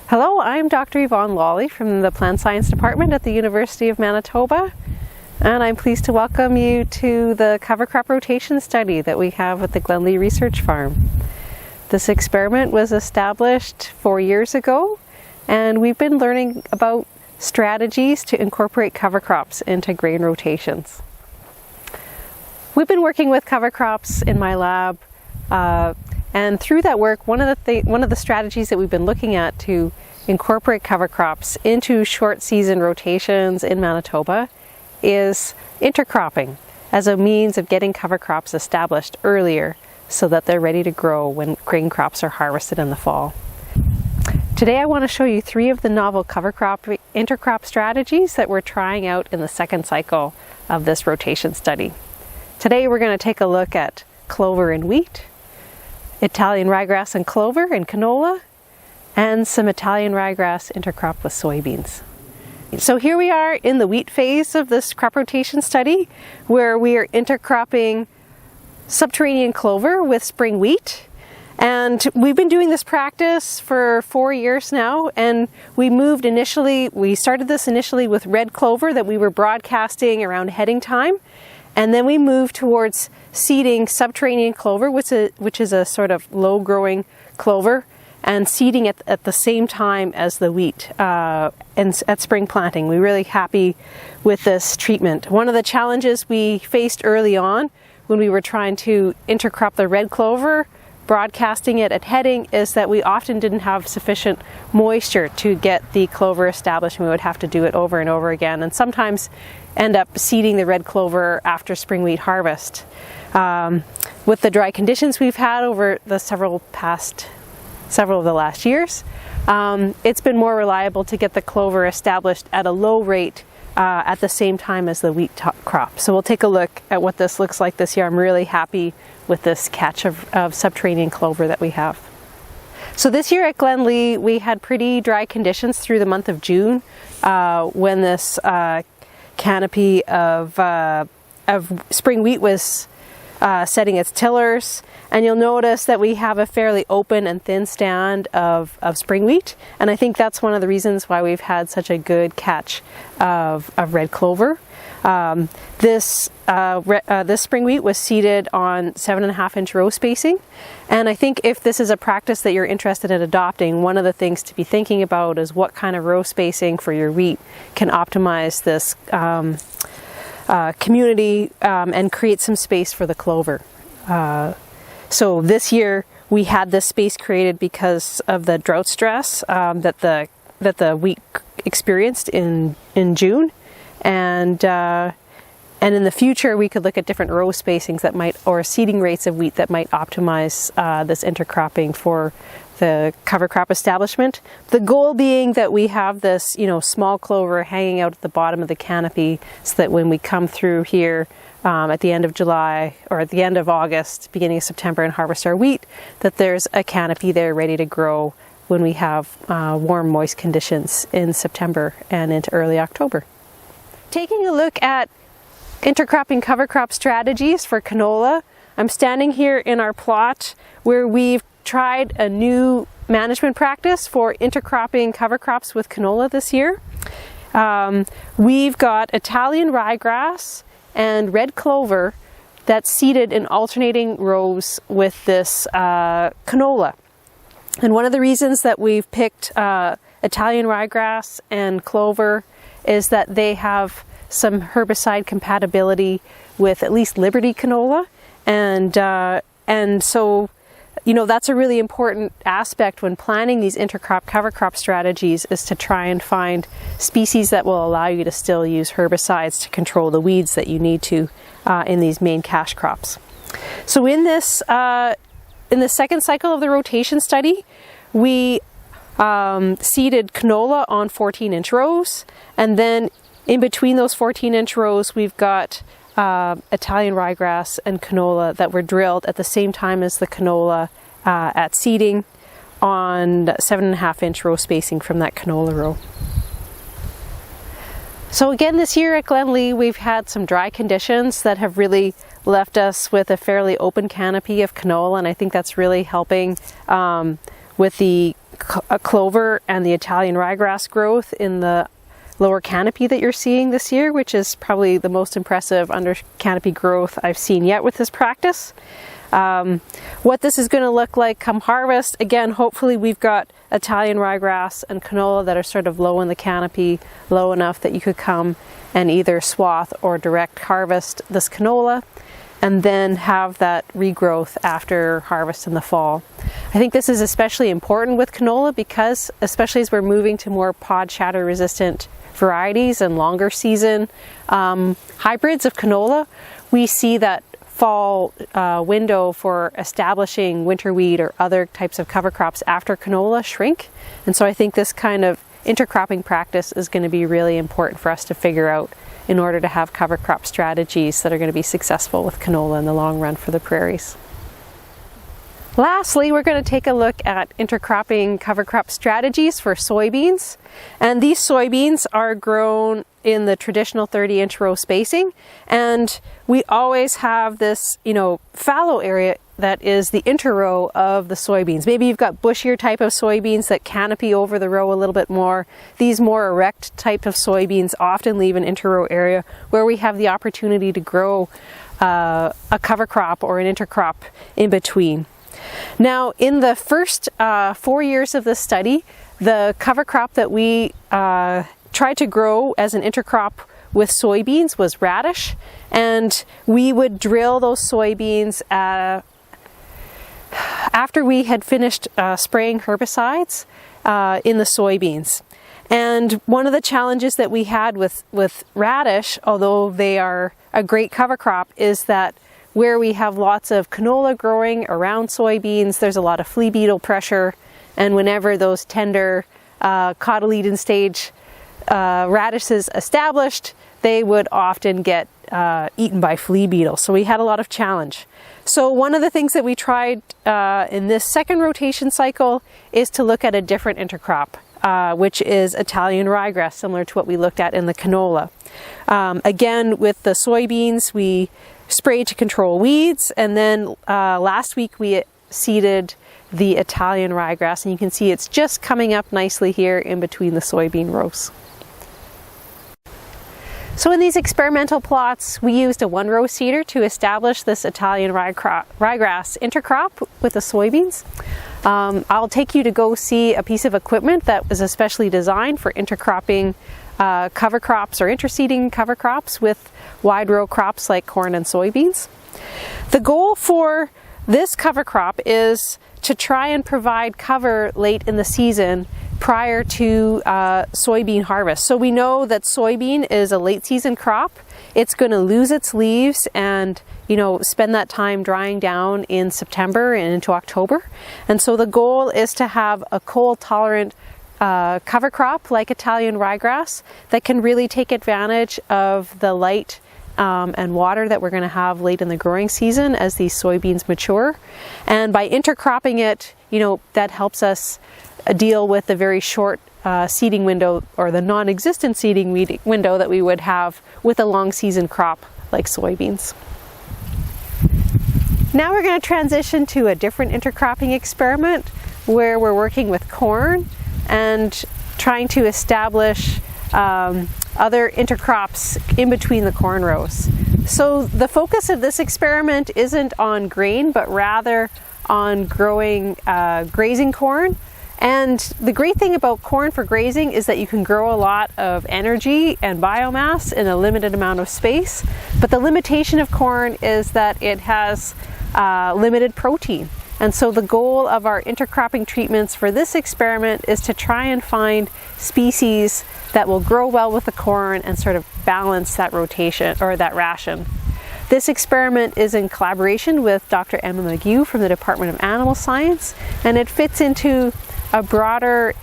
Hello, I'm Dr. Yvonne Lawley from the Plant Science Department at the University of Manitoba, and I'm pleased to welcome you to the cover crop rotation study that we have at the Glenlee Research Farm. This experiment was established 4 years ago, and we've been learning about strategies to incorporate cover crops into grain rotations. We've been working with cover crops in my lab, and through that work, one of the strategies that we've been looking at to incorporate cover crops into short season rotations in Manitoba is intercropping as a means of getting cover crops established earlier so that they're ready to grow when grain crops are harvested in the fall. Today I want to show you 3 of the novel cover crop intercrop strategies that we're trying out in the second cycle of this rotation study. Today we're going to take a look at clover and wheat, Italian ryegrass and clover and canola, and some Italian ryegrass intercrop with soybeans. So here we are in the wheat phase of this crop rotation study, where we are intercropping subterranean clover with spring wheat. And we've been doing this practice for 4 years now, and we started this initially with red clover that we were broadcasting around heading time. And then we moved towards seeding subterranean clover, which is a sort of low-growing clover, and seeding at the same time as the wheat and at spring planting. We're really happy with this treatment. One of the challenges we faced early on when we were trying to intercrop the red clover, broadcasting it at heading, is that we often didn't have sufficient moisture to get the clover established, and we would have to do it over and over again, and sometimes end up seeding the red clover after spring wheat harvest. With the dry conditions we've had over the several of the last years, it's been more reliable to get the clover established at a low rate at the same time as the wheat crop. So we'll take a look at what this looks like this year. I'm really happy with this catch of subterranean clover that we have. So this year at Glenlee, we had pretty dry conditions through the month of June when this canopy of spring wheat was setting its tillers, and you'll notice that we have a fairly open and thin stand of spring wheat, and I think that's one of the reasons why we've had such a good catch of red clover. This spring wheat was seeded on 7.5-inch row spacing, and I think if this is a practice that you're interested in adopting, one of the things to be thinking about is what kind of row spacing for your wheat can optimize this community and create some space for the clover. So this year we had this space created because of the drought stress that the wheat experienced in June, and in the future we could look at different row spacings that might, or seeding rates of wheat that might optimize this intercropping for the cover crop establishment. The goal being that we have this, small clover hanging out at the bottom of the canopy, so that when we come through here at the end of July or at the end of August, beginning of September, and harvest our wheat, that there's a canopy there ready to grow when we have warm, moist conditions in September and into early October. Taking a look at intercropping cover crop strategies for canola, I'm standing here in our plot where we've tried a new management practice for intercropping cover crops with canola this year. We've got Italian ryegrass and red clover that's seeded in alternating rows with this canola. And one of the reasons that we've picked Italian ryegrass and clover is that they have some herbicide compatibility with at least Liberty canola, and so that's a really important aspect when planning these intercrop cover crop strategies, is to try and find species that will allow you to still use herbicides to control the weeds that you need to in these main cash crops. So in the second cycle of the rotation study, we seeded canola on 14-inch rows, and then in between those 14-inch rows we've got Italian ryegrass and canola that were drilled at the same time as the canola at seeding on 7.5-inch row spacing from that canola row. So again, this year at Glenlee, we've had some dry conditions that have really left us with a fairly open canopy of canola, and I think that's really helping with the clover and the Italian ryegrass growth in the lower canopy that you're seeing this year, which is probably the most impressive under canopy growth I've seen yet with this practice. What this is going to look like come harvest, again, hopefully we've got Italian ryegrass and canola that are sort of low in the canopy, low enough that you could come and either swath or direct harvest this canola and then have that regrowth after harvest in the fall. I think this is especially important with canola because, especially as we're moving to more pod shatter resistant varieties and longer season hybrids of canola, we see that fall window for establishing winter wheat or other types of cover crops after canola shrink. And so I think this kind of intercropping practice is going to be really important for us to figure out in order to have cover crop strategies that are going to be successful with canola in the long run for the prairies. Lastly, we're going to take a look at intercropping cover crop strategies for soybeans. And these soybeans are grown in the traditional 30-inch row spacing. And we always have this, fallow area that is the interrow of the soybeans. Maybe you've got bushier type of soybeans that canopy over the row a little bit more. These more erect type of soybeans often leave an interrow area where we have the opportunity to grow a cover crop or an intercrop in between. Now, in the first 4 years of this study, the cover crop that we tried to grow as an intercrop with soybeans was radish, and we would drill those soybeans after we had finished spraying herbicides in the soybeans. And one of the challenges that we had with radish, although they are a great cover crop, is that where we have lots of canola growing around soybeans, there's a lot of flea beetle pressure, and whenever those tender cotyledon stage radishes established, they would often get eaten by flea beetles. So we had a lot of challenge. So one of the things that we tried in this second rotation cycle is to look at a different intercrop, which is Italian ryegrass, similar to what we looked at in the canola. Again, with the soybeans, we sprayed to control weeds, and then last week we seeded the Italian ryegrass, and you can see it's just coming up nicely here in between the soybean rows. So in these experimental plots, we used a 1-row seeder to establish this Italian ryegrass intercrop with the soybeans. I'll take you to go see a piece of equipment that was especially designed for intercropping cover crops or interseeding cover crops with wide row crops like corn and soybeans. The goal for this cover crop is to try and provide cover late in the season prior to soybean harvest. So we know that soybean is a late season crop. It's going to lose its leaves and spend that time drying down in September and into October. And so the goal is to have a cold tolerant cover crop like Italian ryegrass that can really take advantage of the light and water that we're going to have late in the growing season as these soybeans mature. And by intercropping it, that helps us deal with the very short seeding window, or the non-existent seeding window that we would have with a long season crop like soybeans. Now we're going to transition to a different intercropping experiment where we're working with corn and trying to establish other intercrops in between the corn rows. So the focus of this experiment isn't on grain, but rather on growing grazing corn. And the great thing about corn for grazing is that you can grow a lot of energy and biomass in a limited amount of space. But the limitation of corn is that it has limited protein. And so the goal of our intercropping treatments for this experiment is to try and find species that will grow well with the corn and sort of balance that rotation or that ration. This experiment is in collaboration with Dr. Emma McGew from the Department of Animal Science, and it fits into a broader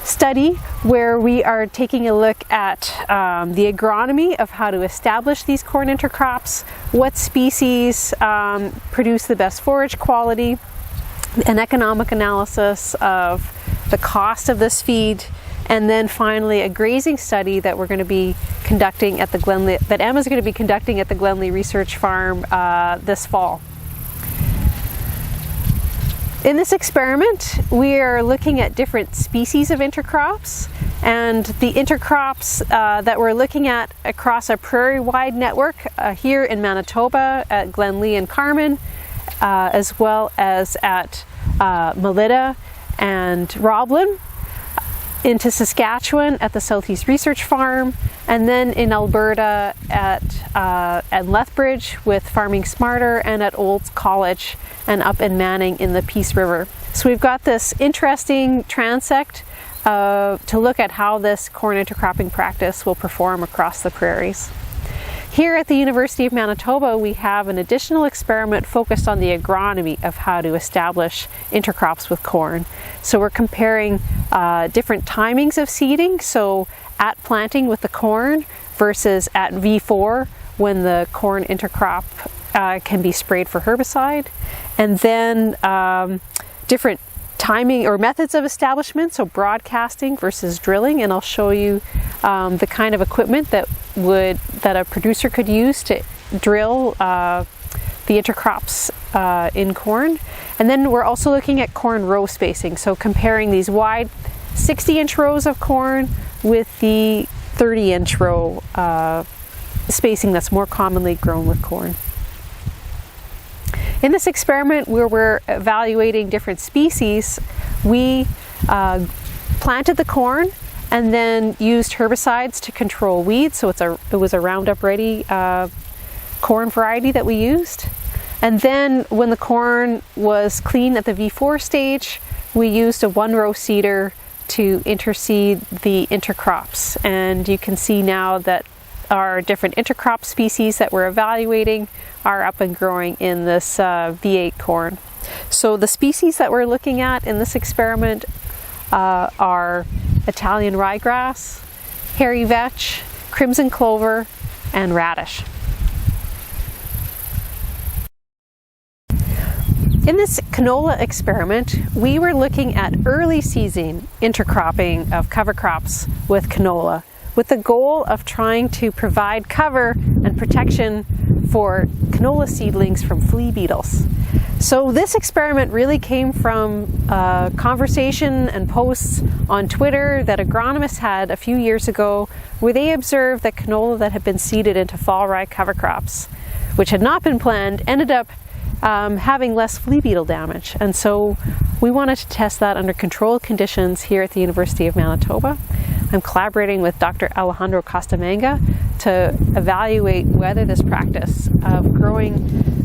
study where we are taking a look at the agronomy of how to establish these corn intercrops, what species produce the best forage quality, an economic analysis of the cost of this feed, and then finally a grazing study that we're going to be conducting at the Glenlee, that Emma's going to be conducting at the Glenlee Research Farm this fall. In this experiment, we are looking at different species of intercrops, and the intercrops that we're looking at across a prairie-wide network here in Manitoba at Glenlee and Carman, as well as at Melita and Roblin, into Saskatchewan at the Southeast Research Farm, and then in Alberta at Lethbridge with Farming Smarter, and at Olds College and up in Manning in the Peace River. So we've got this interesting transect to look at how this corn intercropping practice will perform across the prairies. Here at the University of Manitoba, we have an additional experiment focused on the agronomy of how to establish intercrops with corn. So we're comparing different timings of seeding, so at planting with the corn versus at V4 when the corn intercrop can be sprayed for herbicide, and then different timing or methods of establishment, so broadcasting versus drilling, and I'll show you the kind of equipment that a producer could use to drill the intercrops in corn. And then we're also looking at corn row spacing, so comparing these wide 60-inch rows of corn with the 30-inch row spacing that's more commonly grown with corn. In this experiment where we're evaluating different species, we planted the corn and then used herbicides to control weeds. So it was a Roundup Ready corn variety that we used. And then when the corn was clean at the V4 stage, we used a one-row seeder to interseed the intercrops. And you can see now that our different intercrop species that we're evaluating are up and growing in this V8 corn. So the species that we're looking at in this experiment are Italian ryegrass, hairy vetch, crimson clover, and radish. In this canola experiment, we were looking at early season intercropping of cover crops with canola, with the goal of trying to provide cover and protection for canola seedlings from flea beetles. So this experiment really came from a conversation and posts on Twitter that agronomists had a few years ago, where they observed that canola that had been seeded into fall rye cover crops, which had not been planned, ended up having less flea beetle damage. And so we wanted to test that under controlled conditions here at the University of Manitoba. I'm collaborating with Dr. Alejandro Costamanga to evaluate whether this practice of growing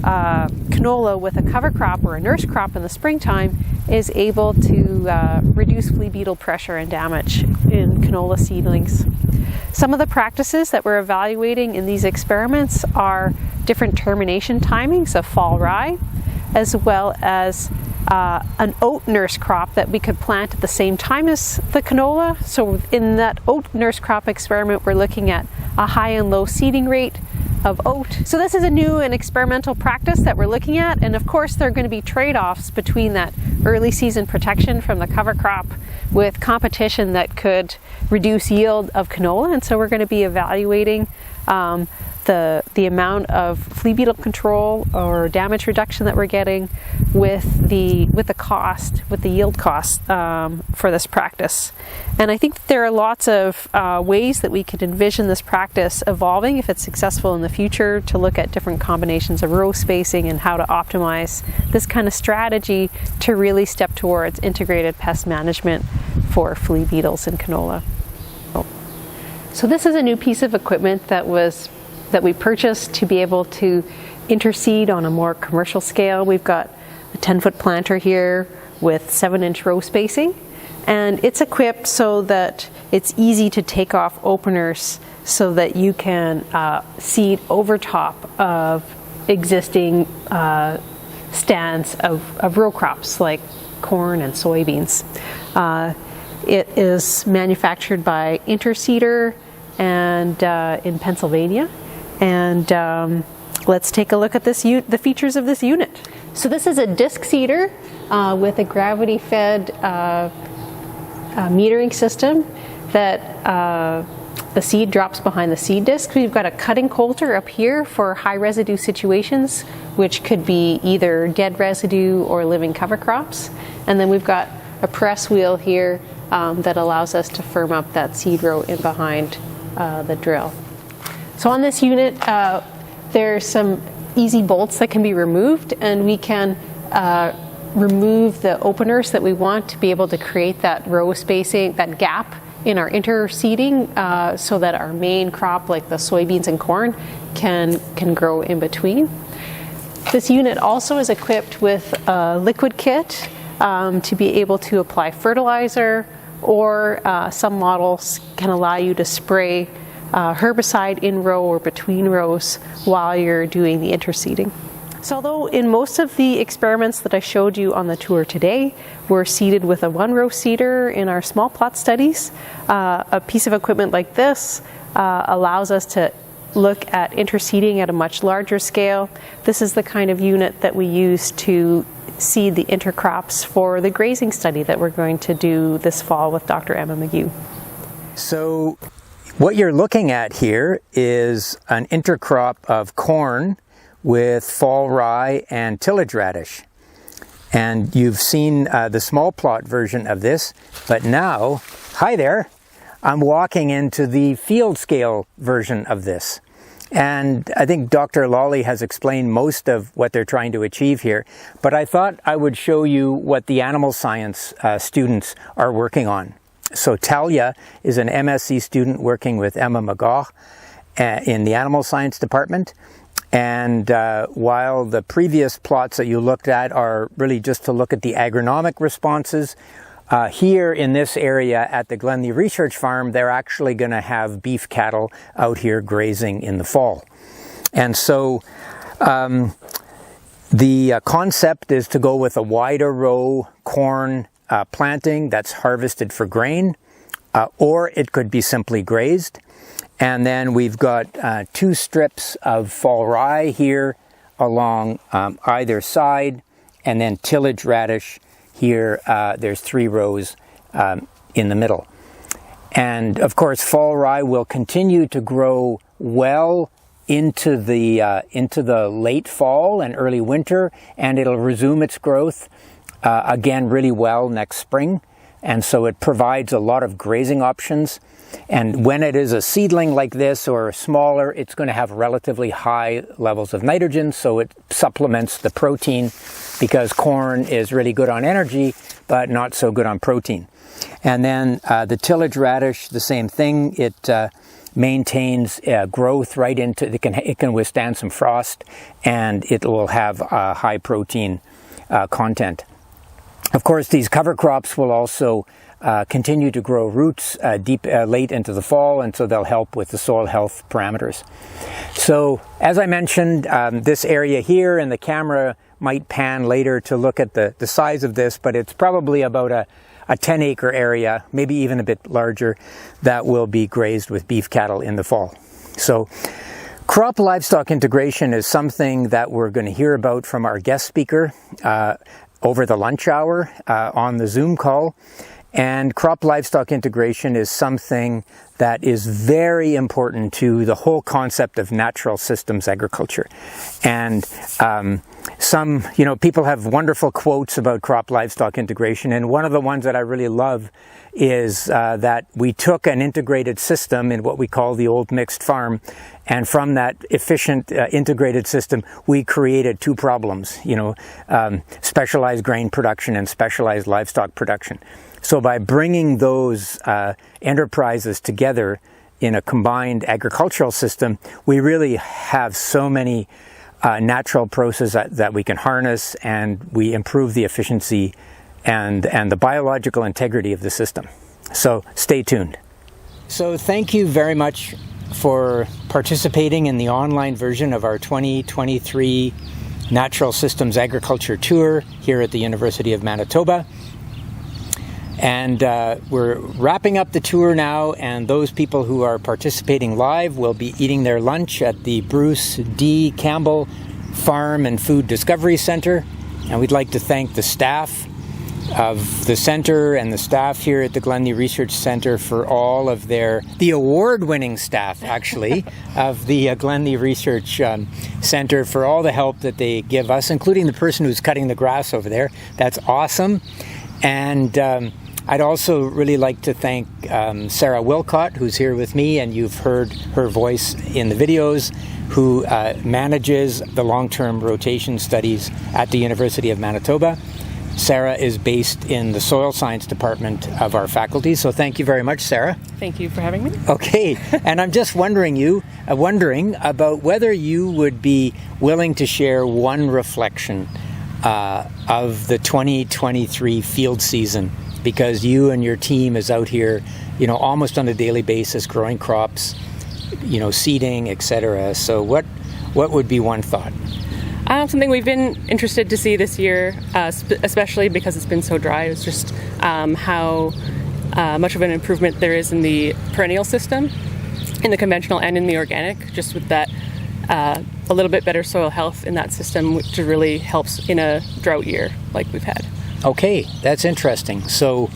canola with a cover crop or a nurse crop in the springtime is able to reduce flea beetle pressure and damage in canola seedlings. Some of the practices that we're evaluating in these experiments are different termination timings of fall rye, as well as an oat nurse crop that we could plant at the same time as the canola. So in that oat nurse crop experiment, we're looking at a high and low seeding rate of oat. So this is a new and experimental practice that we're looking at, and of course there are going to be trade-offs between that early season protection from the cover crop with competition that could reduce yield of canola. And so we're going to be evaluating the amount of flea beetle control or damage reduction that we're getting with the yield cost for this practice. And I think that there are lots of ways that we could envision this practice evolving if it's successful in the future, to look at different combinations of row spacing and how to optimize this kind of strategy to really step towards integrated pest management for flea beetles in canola. So this is a new piece of equipment that we purchased to be able to interseed on a more commercial scale. We've got a 10-foot planter here with 7-inch row spacing, and it's equipped so that it's easy to take off openers so that you can seed over top of existing stands of row crops like corn and soybeans. It is manufactured by Interseeder and in Pennsylvania. And let's take a look at the features of this unit. So this is a disc seeder with a gravity-fed metering system that The seed drops behind the seed disc. We've got a cutting coulter up here for high residue situations, which could be either dead residue or living cover crops. And then we've got a press wheel here that allows us to firm up that seed row in behind the drill. So on this unit, there's some easy bolts that can be removed, and we can remove the openers that we want to be able to create that row spacing, that gap in our interseeding, so that our main crop, like the soybeans and corn, can grow in between. This unit also is equipped with a liquid kit to be able to apply fertilizer, or some models can allow you to spray herbicide in row or between rows while you're doing the interseeding. So although in most of the experiments that I showed you on the tour today were seeded with a 1-row seeder in our small plot studies, a piece of equipment like this allows us to look at interseeding at a much larger scale. This is the kind of unit that we use to seed the intercrops for the grazing study that we're going to do this fall with Dr. Emma McGew. So what you're looking at here is an intercrop of corn with fall rye and tillage radish. And you've seen the small plot version of this, but now, hi there, I'm walking into the field scale version of this. And I think Dr. Lawley has explained most of what they're trying to achieve here, but I thought I would show you what the animal science students are working on. So Talia is an MSc student working with Emma McGaw in the animal science department. And while the previous plots that you looked at are really just to look at the agronomic responses, here in this area at the Glenlee Research Farm, they're actually going to have beef cattle out here grazing in the fall. And so the concept is to go with a wider row corn planting that's harvested for grain, or it could be simply grazed. And then we've got 2 strips of fall rye here along either side, and then tillage radish here. There's 3 rows in the middle. And of course, fall rye will continue to grow well into the late fall and early winter, and it'll resume its growth again really well next spring. And so it provides a lot of grazing options. And when it is a seedling like this or smaller, it's going to have relatively high levels of nitrogen, so it supplements the protein, because corn is really good on energy, but not so good on protein. And then the tillage radish, the same thing. It maintains growth right into, it can withstand some frost, and it will have high protein content. Of course, these cover crops will also continue to grow roots late into the fall, and so they'll help with the soil health parameters. So, as I mentioned, this area here, and the camera might pan later to look at the size of this, but it's probably about a 10-acre area, maybe even a bit larger, that will be grazed with beef cattle in the fall. So, crop livestock integration is something that we're going to hear about from our guest speaker over the lunch hour on the Zoom call. And crop livestock integration is something that is very important to the whole concept of natural systems agriculture. And people have wonderful quotes about crop livestock integration, and one of the ones that I really love is that we took an integrated system in what we call the old mixed farm, and from that efficient integrated system, we created 2 problems, specialized grain production and specialized livestock production. So by bringing those enterprises together in a combined agricultural system, we really have so many natural processes that we can harness, and we improve the efficiency and the biological integrity of the system. So stay tuned. So thank you very much for participating in the online version of our 2023 Natural Systems Agriculture Tour here at the University of Manitoba. And we're wrapping up the tour now, and those people who are participating live will be eating their lunch at the Bruce D. Campbell Farm and Food Discovery Center. And we'd like to thank the staff the center and the staff here at the Glenlee Research Center for all of the award-winning staff, actually, of the Glenlee Research Center for all the help that they give us, including the person who's cutting the grass over there. That's awesome. And I'd also really like to thank Sarah Wilcott, who's here with me, and you've heard her voice in the videos, who manages the long-term rotation studies at the University of Manitoba. Sarah is based in the soil science department of our faculty, so thank you very much, Sarah. Thank you for having me. Okay, and I'm just wondering about whether you would be willing to share one reflection of the 2023 field season, because you and your team is out here, almost on a daily basis, growing crops, seeding, etc. So what would be one thought? Something we've been interested to see this year, especially because it's been so dry, is just how much of an improvement there is in the perennial system, in the conventional and in the organic, just with that a little bit better soil health in that system, which really helps in a drought year like we've had. Okay, that's interesting. So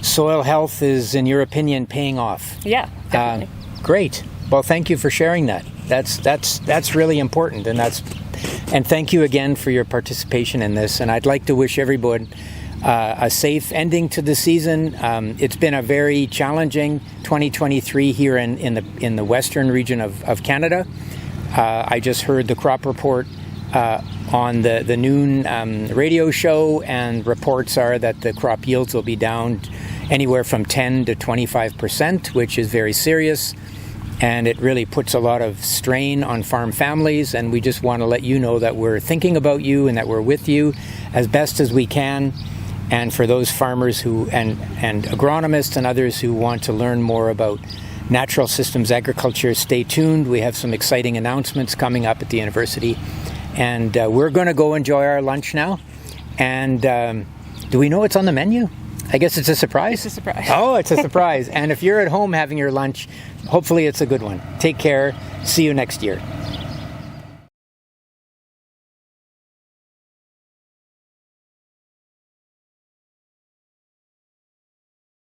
soil health is, in your opinion, paying off? Yeah, definitely. Great. Well, thank you for sharing that. That's really important, and thank you again for your participation in this. And I'd like to wish everyone a safe ending to the season. It's been a very challenging 2023 here in the western region of Canada. I just heard the crop report on the noon radio show, and reports are that the crop yields will be down anywhere from 10 to 25%, which is very serious. And it really puts a lot of strain on farm families, and we just want to let you know that we're thinking about you and that we're with you as best as we can. And for those farmers who and agronomists and others who want to learn more about natural systems agriculture, stay tuned. We have some exciting announcements coming up at the university. And we're going to go enjoy our lunch now. And do we know what's on the menu? I guess it's a surprise? It's a surprise. Oh, it's a surprise. And if you're at home having your lunch, hopefully it's a good one. Take care. See you next year.